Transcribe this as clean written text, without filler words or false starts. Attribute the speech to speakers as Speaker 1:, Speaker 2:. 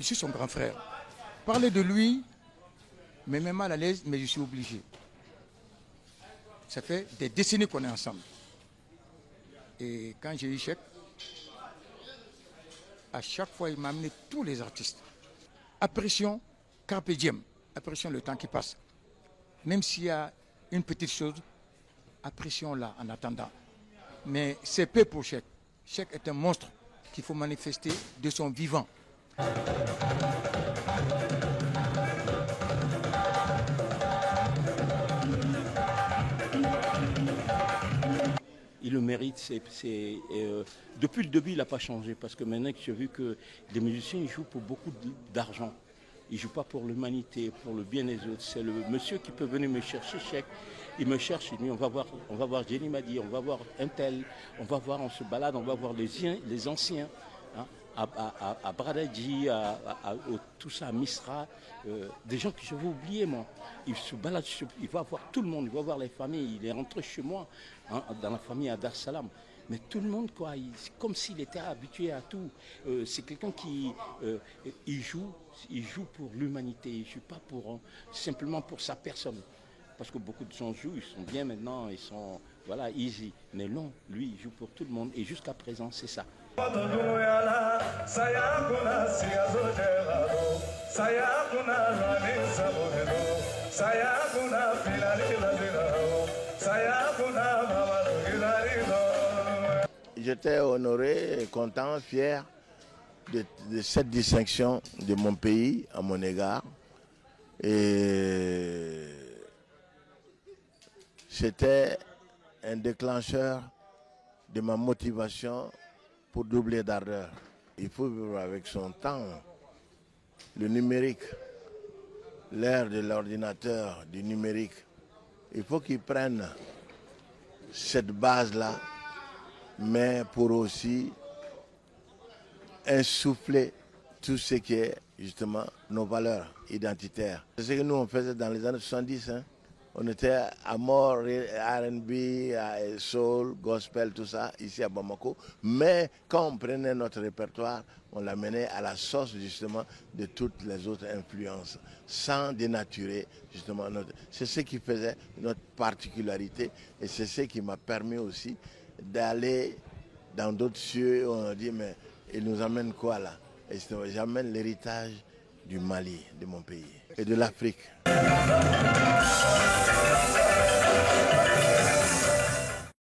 Speaker 1: suis son grand frère. Parler de lui me met mal à l'aise, mais je suis obligé. Ça fait des décennies qu'on est ensemble. Et quand j'ai eu Cheikh, à chaque fois, il m'a amené tous les artistes. Apprécions Carpe Diem, apprécions le temps qui passe. Même s'il y a une petite chose, apprécions-la en attendant. Mais c'est peu pour Cheikh. Cheikh est un monstre qu'il faut manifester de son vivant.
Speaker 2: Il le mérite. Depuis le début, il n'a pas changé. Parce que maintenant que j'ai vu que les musiciens ils jouent pour beaucoup d'argent. Ils ne jouent pas pour l'humanité, pour le bien des autres. C'est le monsieur qui peut venir me chercher Cheikh. Il me cherche, il dit on va voir Jenny Madi, on va voir un tel, on se balade, on va voir les anciens. Hein, à Bradadji, tout ça, à Misra, des gens que je vais oublier, moi. Il se balade, il va voir tout le monde, il va voir les familles. Il est rentré chez moi, hein, dans la famille à Dar Salam. Mais tout le monde, quoi, c'est comme s'il était habitué à tout. C'est quelqu'un qui il joue pour l'humanité, il ne joue pas simplement pour sa personne. Parce que beaucoup de gens jouent, ils sont bien maintenant, ils sont easy. Mais non, lui, il joue pour tout le monde. Et jusqu'à présent, c'est ça.
Speaker 3: J'étais honoré, content, fier de cette distinction de mon pays à mon égard. Et c'était un déclencheur de ma motivation pour doubler d'ardeur. Il faut vivre avec son temps. Le numérique, l'ère de l'ordinateur, du numérique, il faut qu'ils prennent cette base-là, mais pour aussi insuffler tout ce qui est justement nos valeurs identitaires. C'est ce que nous on faisait dans les années 70. Hein. On était à mort, R&B, soul, gospel, tout ça, ici à Bamako. Mais quand on prenait notre répertoire, on l'amenait à la sauce justement de toutes les autres influences, sans dénaturer justement notre... C'est ce qui faisait notre particularité et c'est ce qui m'a permis aussi d'aller dans d'autres cieux où on a dit mais il nous amène quoi là? Et j'amène l'héritage du Mali, de mon pays, et de l'Afrique.